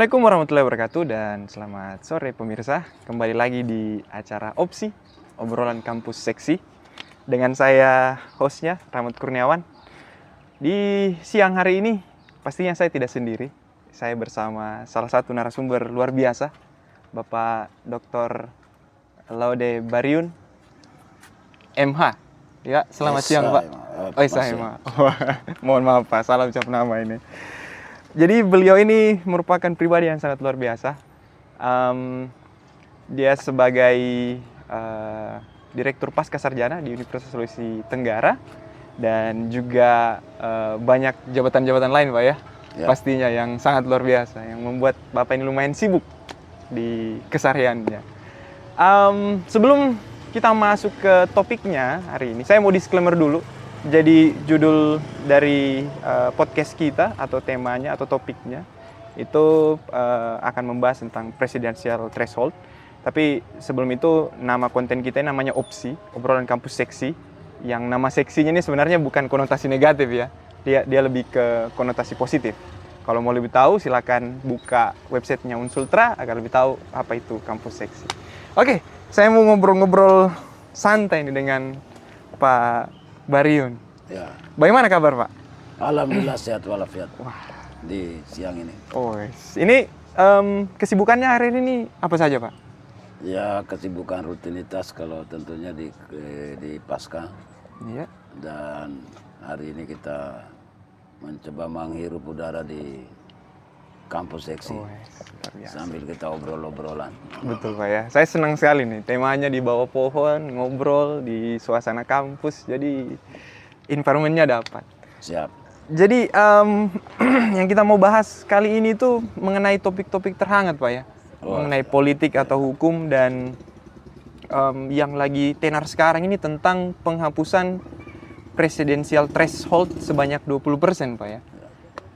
Assalamualaikum warahmatullahi wabarakatuh dan selamat sore pemirsa. Kembali lagi di acara Opsi, obrolan kampus seksi. Dengan saya hostnya Rahmat Kurniawan. Di siang hari ini pastinya saya tidak sendiri. Saya bersama salah satu narasumber luar biasa, Bapak Dr. Laude Bariun, MH. Ya, selamat siang Pak. Saya. Mohon maaf Pak, salah ucap nama ini. Jadi beliau ini merupakan pribadi yang sangat luar biasa. Dia sebagai Direktur Pasca Sarjana di Universitas Sulawesi Tenggara dan juga banyak jabatan-jabatan lain Pak ya. Pastinya yang sangat luar biasa, yang membuat Bapak ini lumayan sibuk di kesehariannya. Sebelum kita masuk ke topiknya hari ini, saya mau disclaimer dulu. Jadi judul dari podcast kita atau temanya atau topiknya itu akan membahas tentang presidential threshold. Tapi sebelum itu nama konten kita namanya Opsi, obrolan kampus seksi. Yang nama seksinya ini sebenarnya bukan konotasi negatif ya. Dia lebih ke konotasi positif. Kalau mau lebih tahu silakan buka websitenya Unsultra agar lebih tahu apa itu kampus seksi. Oke, saya mau ngobrol-ngobrol santai nih dengan Pak Bariun. Ya. Bagaimana kabar Pak? Alhamdulillah sehat walafiat. Di siang ini. Oh, ini kesibukannya hari ini apa saja Pak? Ya, kesibukan rutinitas kalau tentunya di pasca. Iya. Dan hari ini kita mencoba menghirup udara di kampus seksi. Sambil kita obrol-obrolan. Betul Pak ya. Saya senang sekali nih temanya di bawah pohon, ngobrol di suasana kampus. Jadi environment-nya dapat. Siap. Jadi yang kita mau bahas kali ini tuh mengenai topik-topik terhangat Pak ya. Mengenai politik atau hukum dan yang lagi tenar sekarang ini tentang penghapusan presidensial threshold sebanyak 20% Pak ya.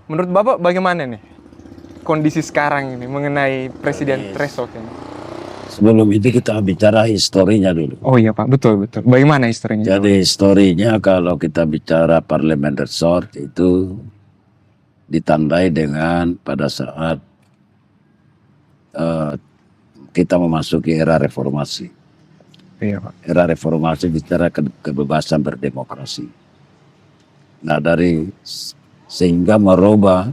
Menurut Bapak bagaimana nih kondisi sekarang ini mengenai presiden threshold ini? Sebelum itu kita bicara historinya dulu. Oh iya Pak, betul. Bagaimana historinya? Jadi historinya kalau kita bicara parlemen threshold itu ditandai dengan pada saat kita memasuki era reformasi. Iya Pak. Era reformasi bicara kebebasan berdemokrasi. Nah sehingga merubah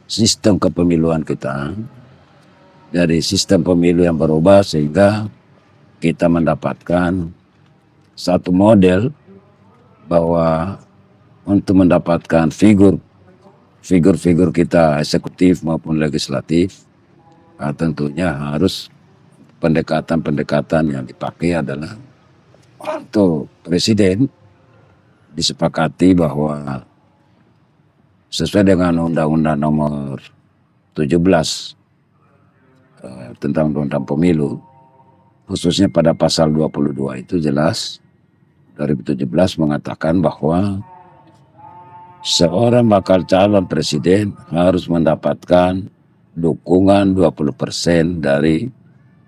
sistem kepemiluan kita dari sistem pemilu yang berubah sehingga kita mendapatkan satu model bahwa untuk mendapatkan figur kita eksekutif maupun legislatif tentunya harus pendekatan yang dipakai adalah untuk presiden disepakati bahwa sesuai dengan Undang-Undang Nomor 17 tentang Undang-Undang Pemilu, khususnya pada pasal 22 itu jelas 2017 mengatakan bahwa seorang bakal calon presiden harus mendapatkan dukungan 20% dari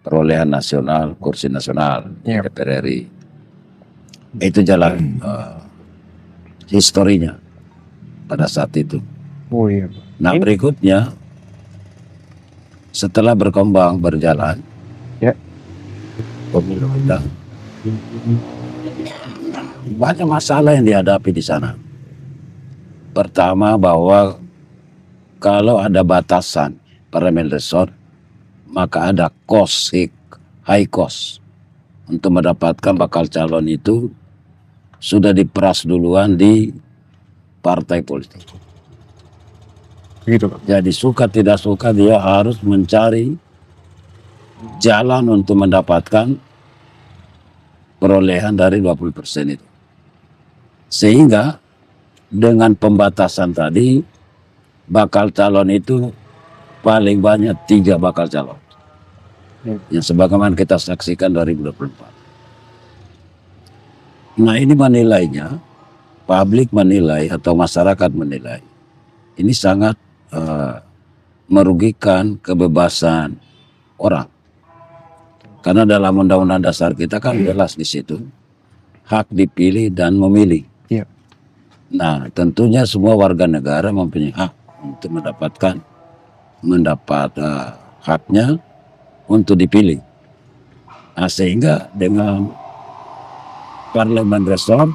perolehan nasional, kursi nasional DPR RI. Itu jalan historinya pada saat itu. Oh iya. Nah berikutnya setelah berjalan pemilu kita banyak masalah yang dihadapi di sana. Pertama bahwa kalau ada batasan parlemen threshold maka ada high cost untuk mendapatkan bakal calon itu sudah diperas duluan di partai politik. Begitu Pak. Jadi suka tidak suka dia harus mencari jalan untuk mendapatkan perolehan dari 20% itu. Sehingga dengan pembatasan tadi bakal calon itu paling banyak 3 bakal calon. Yang sebagaimana kita saksikan 2024. Nah ini menilainya, publik menilai atau masyarakat menilai, ini sangat merugikan kebebasan orang. Karena dalam Undang-Undang Dasar kita kan jelas di situ hak dipilih dan memilih. Nah tentunya semua warga negara mempunyai hak untuk mendapatkan mendapat haknya untuk dipilih. Nah, sehingga dengan parlemen reform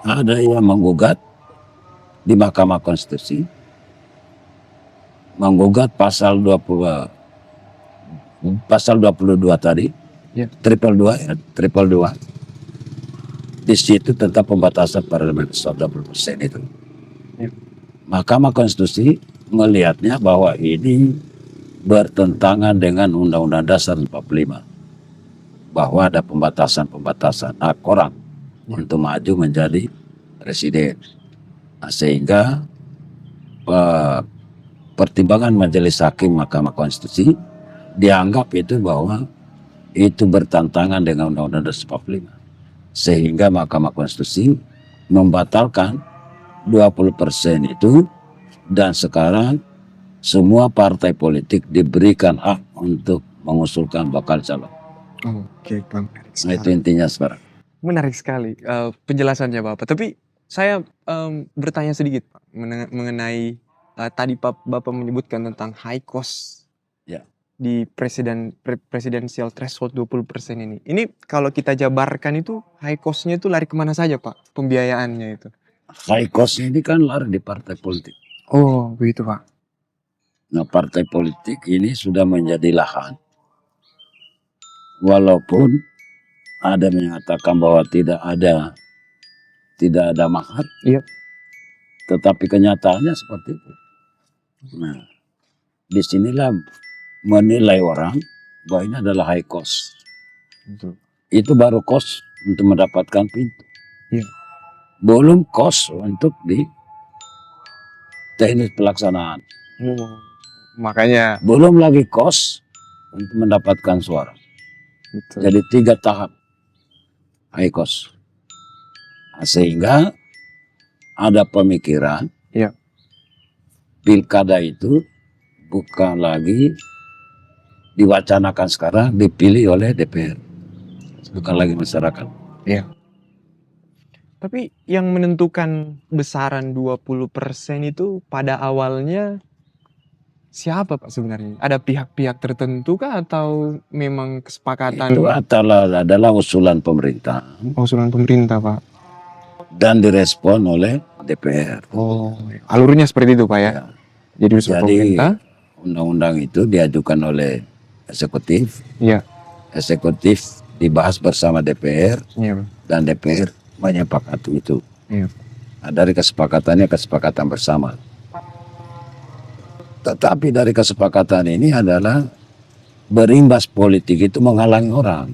ada yang menggugat di Mahkamah Konstitusi, menggugat pasal 22 tadi, Ya. triple dua. Di situ tentang pembatasan parlemen reform 20% itu. Ya. Mahkamah Konstitusi melihatnya bahwa ini bertentangan dengan Undang-Undang Dasar 45, bahwa ada pembatasan hak orang untuk maju menjadi presiden. Nah, sehingga pertimbangan Majelis Hakim Mahkamah Konstitusi dianggap itu bahwa itu bertentangan dengan Undang-Undang Dasar 45, sehingga Mahkamah Konstitusi membatalkan 20% itu, dan sekarang semua partai politik diberikan hak untuk mengusulkan bakal calon. Oke, Bang. Nah, itu intinya sekarang. Menarik sekali penjelasannya Bapak. Tapi saya bertanya sedikit Pak mengenai tadi Bapak menyebutkan tentang high cost Ya. di presidensial threshold 20% ini. Ini kalau kita jabarkan itu high cost-nya itu lari kemana saja Pak pembiayaannya itu? High cost ini kan lari di partai politik. Oh begitu Pak. Nah, partai politik ini sudah menjadi lahan. Walaupun ada mengatakan bahwa tidak ada mahar, Iya. tetapi kenyataannya seperti itu. Nah, disinilah menilai orang bahwa ini adalah high cost. Betul. Itu baru cost untuk mendapatkan pintu. Iya. Belum cost untuk di teknis pelaksanaan. Makanya Belum lagi cost untuk mendapatkan suara. betul. Jadi 3 tahap high cost. Nah, sehingga ada pemikiran Iya. pilkada itu bukan lagi diwacanakan sekarang, dipilih oleh DPR, bukan lagi masyarakat. Iya. Tapi yang menentukan besaran 20% itu pada awalnya siapa Pak sebenarnya? Ada pihak-pihak tertentu kah atau memang kesepakatan? Itu adalah usulan pemerintah Usulan pemerintah Pak. dan direspon oleh DPR. Oh, alurnya seperti itu Pak ya? Ya. Jadi usul Jadi pemerintah? undang-undang itu diajukan oleh eksekutif, Iya. eksekutif dibahas bersama DPR, Iya Pak. dan DPR menyepakati itu. Iya. Nah, dari kesepakatannya kesepakatan bersama. Tetapi dari kesepakatan ini adalah berimbas politik itu menghalangi orang.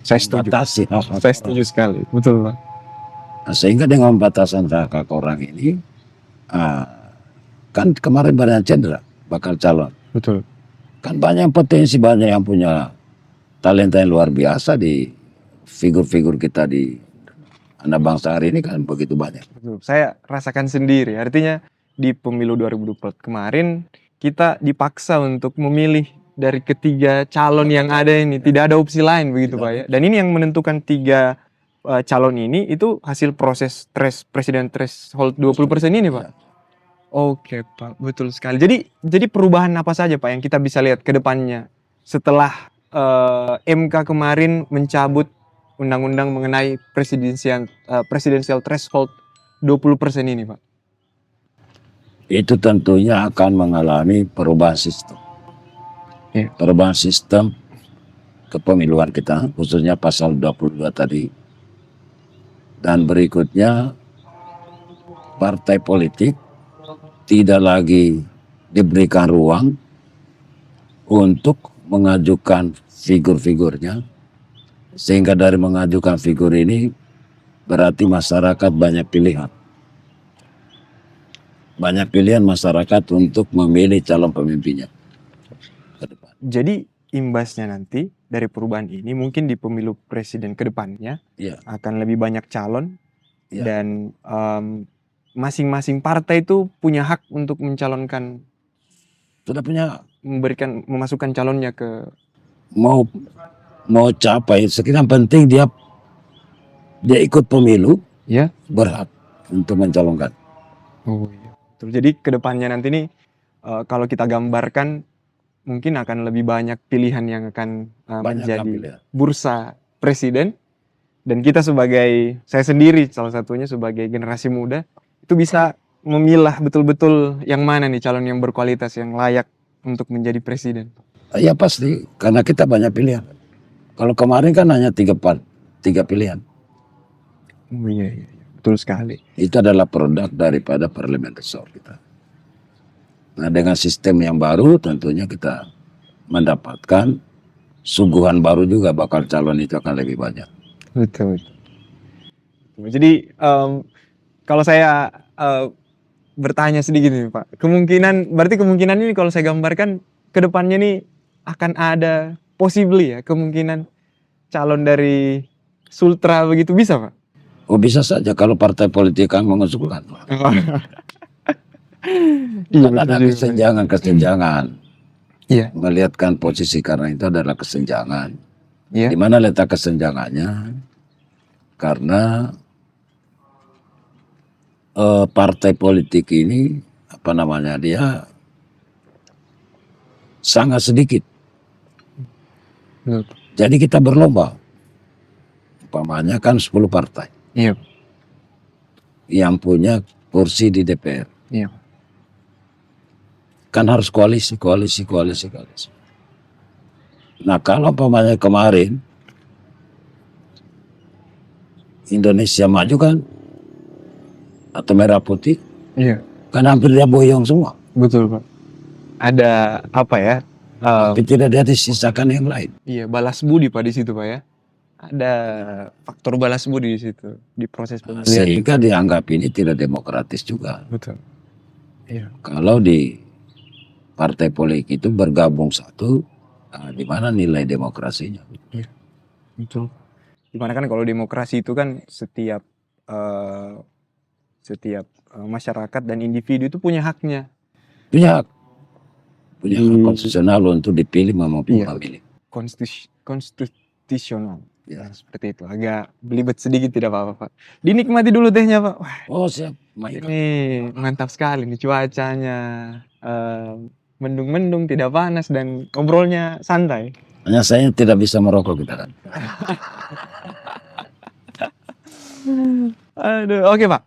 Saya setuju. Batasi hak-hak Saya orang. setuju sekali. Betul Pak. Nah, sehingga dengan batasan hak orang ini, kan kemarin banyak cedera bakal calon. Betul. Kan banyak potensi, banyak yang punya talenta yang luar biasa di figur-figur kita di anak bangsa hari ini kan begitu banyak. Betul. Saya rasakan sendiri. Artinya di pemilu 2024 kemarin kita dipaksa untuk memilih dari ketiga calon yang ada ini. Tidak ada opsi lain begitu Pak ya. Dan ini yang menentukan 3 calon ini itu hasil proses presiden threshold 20% ini Pak. Oke Pak, betul sekali. Jadi perubahan apa saja Pak yang kita bisa lihat ke depannya setelah MK kemarin mencabut undang-undang mengenai presidensial threshold 20% ini Pak? Itu tentunya akan mengalami perubahan sistem. Iya. Perubahan sistem kepemiluan kita, khususnya pasal 22 tadi. Dan berikutnya, partai politik tidak lagi diberikan ruang untuk mengajukan figur-figurnya, sehingga dari mengajukan figur ini berarti masyarakat banyak pilihan. Banyak pilihan masyarakat untuk memilih calon pemimpinnya ke depan. Jadi imbasnya nanti dari perubahan ini mungkin di pemilu presiden ke depannya Ya, akan lebih banyak calon Ya. dan masing-masing partai itu punya hak untuk mencalonkan, sudah punya memasukkan calonnya ke mau capai, sekiranya penting dia ikut pemilu, ya. berhak untuk mencalonkan. Oh iya. Betul. Jadi ke depannya nanti nih kalau kita gambarkan mungkin akan lebih banyak pilihan yang akan Banyak menjadi pilihan. bursa presiden, dan kita sebagai, saya sendiri salah satunya sebagai generasi muda itu bisa memilah betul-betul yang mana nih calon yang berkualitas yang layak untuk menjadi presiden. Ya pasti, karena kita banyak pilihan. Kalau kemarin kan hanya tiga pilihan. Oh iya, iya, iya. Betul sekali. Itu adalah produk daripada parlemen resort kita. Nah, dengan sistem yang baru tentunya kita mendapatkan suguhan baru juga, bakal calon itu akan lebih banyak. Betul. Jadi kalau saya bertanya sedikit nih Pak, berarti kemungkinan ini kalau saya gambarkan ke depannya nih akan ada possibly ya kemungkinan calon dari Sultra begitu, bisa Pak? Oh, bisa saja kalau partai politik yang mengusulkan. Iya, Kan ada betul juga. kesenjangan. Iya, Melihatkan posisi karena itu adalah kesenjangan. iya, Di mana letak kesenjangannya? Karena partai politik ini apa namanya, dia sangat sedikit. betul. Jadi kita berlomba. Umpamanya kan 10 partai Iya, yang punya kursi di DPR. iya, Kan harus koalisi. Nah, kalau umpamanya kemarin Indonesia Maju kan atau Merah Putih iya, kan hampir dia boyong semua. betul Pak. Ada apa ya? Tapi tidak ada disisakan yang lain. Iya, balas budi Pak di situ Pak ya. Ada faktor balas budi di situ di proses pemilihan. Sehingga dianggap ini tidak demokratis juga. Betul. Iya. Kalau di partai politik itu bergabung satu, di mana nilai demokrasinya? Betul. Dimana kan kalau demokrasi itu kan setiap masyarakat dan individu itu punya haknya. Punya hak konstitusional untuk dipilih maupun memilih. Konstitusional. Ya. Seperti itu. Agak belibet sedikit, tidak apa-apa Pak. Dinikmati dulu tehnya Pak. Wah, Oh siap, Mike. ini mantap sekali nih cuacanya. Mendung-mendung, tidak panas dan ngobrolnya santai. Hanya saya tidak bisa merokok kita kan. Aduh, oke Pak.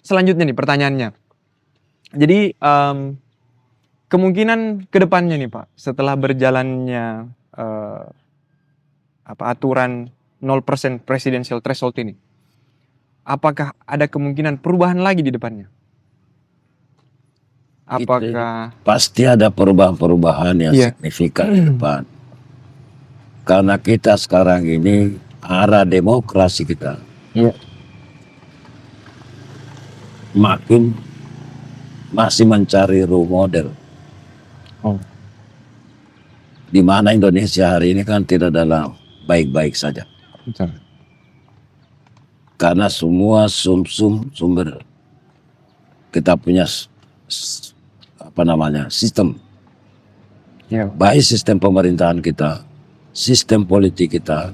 Selanjutnya nih pertanyaannya. Jadi kemungkinan kedepannya nih Pak, setelah berjalannya aturan 0% presidential threshold ini, apakah ada kemungkinan perubahan lagi di depannya? Apakah Pasti ada perubahan-perubahan yang Iya. signifikan di depan. Karena kita sekarang ini arah demokrasi kita Iya. makin masih mencari role model. Oh. Di mana Indonesia hari ini kan tidak dalam baik-baik saja. Betul. Karena semua sumber kita punya sistem, Iya. baik sistem pemerintahan kita, sistem politik kita,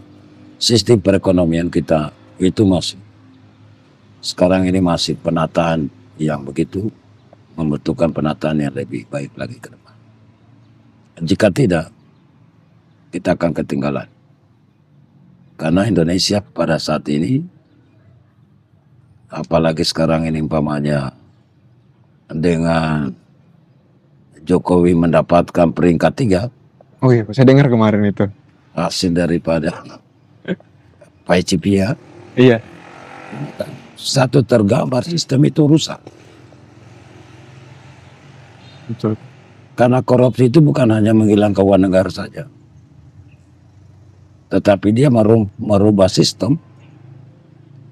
sistem perekonomian kita, itu masih sekarang ini masih penataan yang begitu membutuhkan penataan yang lebih baik lagi ke depan. Jika tidak, kita akan ketinggalan. Karena Indonesia pada saat ini, apalagi sekarang ini umpamanya dengan Jokowi mendapatkan peringkat 3, Oh iya, saya dengar kemarin itu. hasil daripada Pak Cipia, Iya. satu tergambar sistem itu rusak. Betul. Karena korupsi itu bukan hanya menghilangkan uang negara saja, tetapi dia merubah sistem,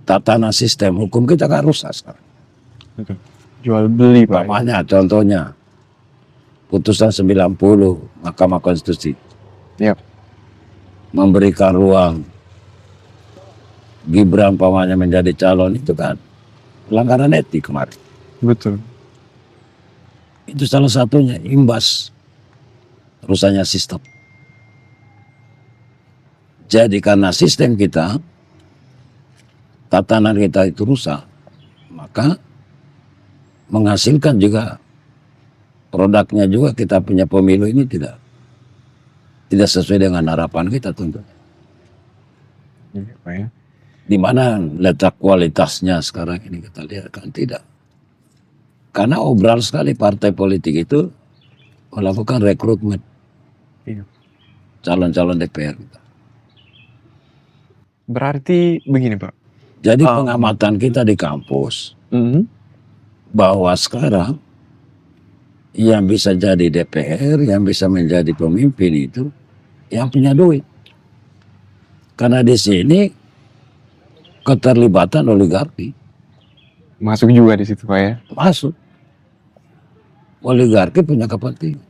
tatanan sistem hukum kita kan rusak sekarang. Betul. Jual beli Pak. Umpamanya contohnya putusan 90 Mahkamah Konstitusi Iya. memberikan ruang Gibran umpamanya menjadi calon, itu kan pelanggaran etik kemarin. Betul. Itu salah satunya imbas rusaknya sistem. Jadi karena sistem kita, tatanan kita itu rusak, maka menghasilkan juga produknya juga kita punya pemilu ini tidak sesuai dengan harapan kita tentu. Iya, Pak ya. Di mana letak kualitasnya sekarang ini kita lihat kan tidak. Karena obral sekali partai politik itu melakukan rekrutmen Iya. calon-calon DPR kita. Berarti begini Pak. Jadi pengamatan kita di kampus bahwa sekarang yang bisa jadi DPR, yang bisa menjadi pemimpin itu yang punya duit. Karena di sini keterlibatan oligarki Masuk juga di situ Pak ya. masuk. Oligarki punya kepentingan.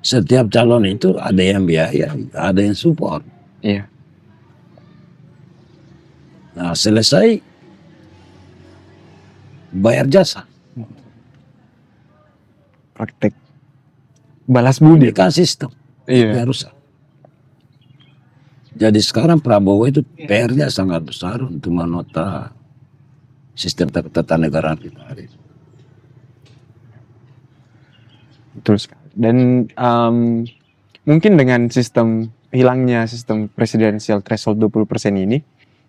Setiap calon itu ada yang biaya, ada yang support. Iya. Nah selesai bayar jasa. Praktek balas budi. Ini kan sistem. Iya. Yang rusak. Jadi sekarang Prabowo itu PR-nya sangat besar untuk menata sistem ketatanegaraan kita hari ini. Betul sekali. Dan mungkin dengan hilangnya sistem presidensial threshold 20% ini,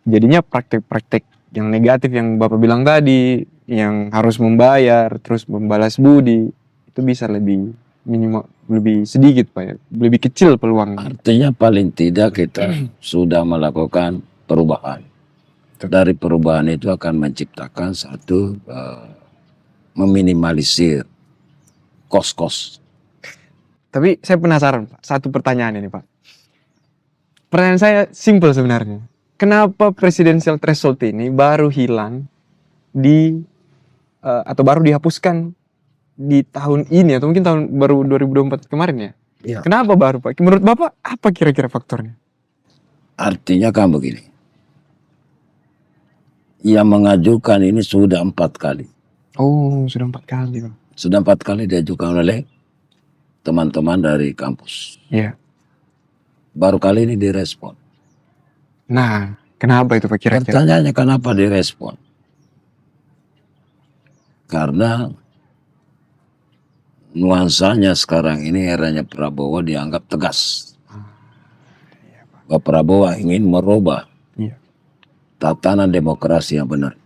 jadinya praktek-praktek yang negatif yang Bapak bilang tadi, yang harus membayar, terus membalas budi, itu bisa lebih minimal, lebih sedikit Pak ya, lebih kecil peluangnya. Artinya paling tidak kita sudah melakukan perubahan. Dari perubahan itu akan menciptakan satu meminimalisir kos-kos. Tapi saya penasaran Pak, satu pertanyaan ini Pak. Pertanyaan saya simpel sebenarnya. Kenapa presidensial threshold ini baru hilang atau baru dihapuskan di tahun ini atau mungkin tahun baru 2024 kemarin ya? Ya. Kenapa baru Pak? Menurut Bapak apa kira-kira faktornya? Artinya kan begini. Yang mengajukan ini sudah 4 kali. Oh, sudah 4 kali Pak. Sudah 4 kali diajukan oleh teman-teman dari kampus. Iya. Baru kali ini direspon. Nah, kenapa itu Pak kira-kira? Pertanyaannya kenapa direspon? Karena nuansanya sekarang ini eranya Prabowo dianggap tegas. Bahwa Prabowo ingin merubah Iya. tatanan demokrasi yang benar.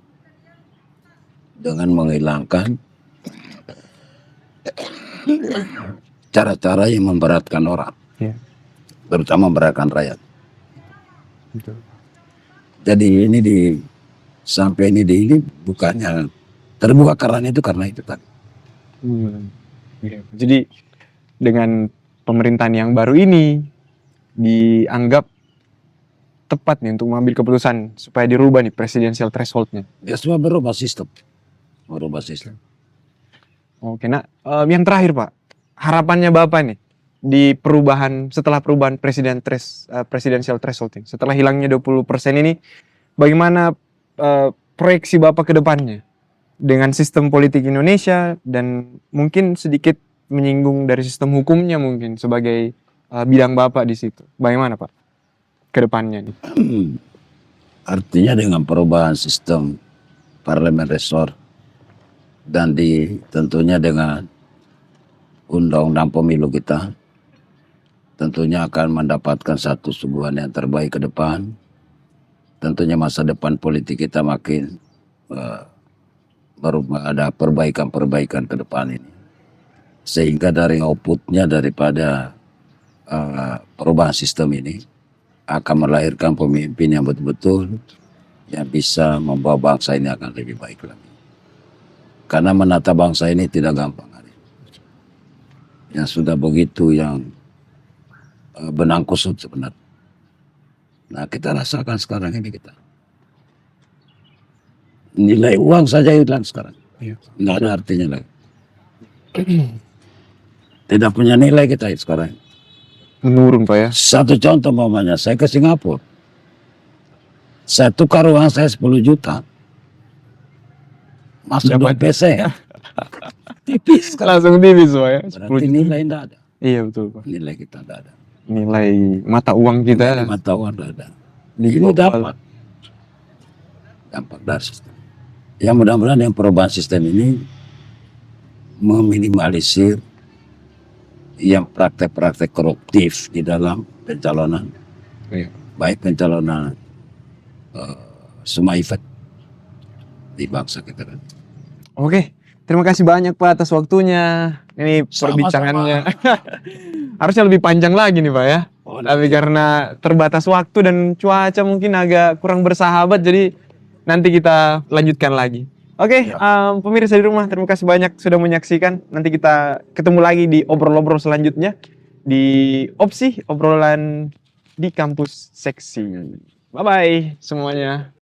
Dengan menghilangkan cara-cara yang memberatkan orang. Iya. Terutama memberatkan rakyat. Betul. Jadi ini sampai ini bukannya terbuka karena itu tadi. Iya. Jadi dengan pemerintahan yang baru ini dianggap tepat nih untuk mengambil keputusan supaya dirubah nih presidensial threshold-nya. Ya semua berubah sistem. Merubah sistem. Oke, nah yang terakhir Pak, harapannya Bapak nih di setelah perubahan presidensial threshold ini, setelah hilangnya 20% ini, bagaimana proyeksi Bapak ke depannya dengan sistem politik Indonesia dan mungkin sedikit menyinggung dari sistem hukumnya mungkin sebagai bidang Bapak di situ. Bagaimana Pak ke depannya nih? Artinya dengan perubahan sistem parlemen resort dan tentunya dengan undang-undang pemilu kita tentunya akan mendapatkan satu suguhan yang terbaik ke depan. Tentunya masa depan politik kita makin ada perbaikan-perbaikan ke depan ini. Sehingga dari outputnya daripada perubahan sistem ini akan melahirkan pemimpin yang betul-betul yang bisa membawa bangsa ini akan lebih baik lagi. Karena menata bangsa ini tidak gampang. Yang sudah begitu yang benang kusut sebenarnya. Nah kita rasakan sekarang ini kita. Nilai uang saja hilang sekarang. Iya. Nggak ada artinya lagi. Tidak punya nilai kita sekarang. Menurun Pak ya? Satu contoh mamanya, saya ke Singapura. Saya tukar uang saya 10 juta. Masuk Dapat PC ya. Tipis. langsung tipis Pak ya? Berarti nilai tidak ada. Iya betul Pak. Nilai kita tidak ada. Nilai mata uang kita. Mata uang tidak ada. Ini dapat. Dampak dari sistem. Ya mudah-mudahan yang perubahan sistem ini meminimalisir yang praktek-praktek koruptif di dalam pencalonan, Iya. baik pencalonan semua event di bangsa kita. Oke, terima kasih banyak Pak atas waktunya. Ini Sama-sama. perbincangannya harusnya lebih panjang lagi nih Pak ya. Oh, Tapi karena terbatas waktu dan cuaca mungkin agak kurang bersahabat, jadi nanti kita lanjutkan lagi. Oke, pemirsa di rumah, terima kasih banyak sudah menyaksikan. Nanti kita ketemu lagi di obrol-obrol selanjutnya di Opsi, obrolan di kampus seksi. Bye-bye semuanya.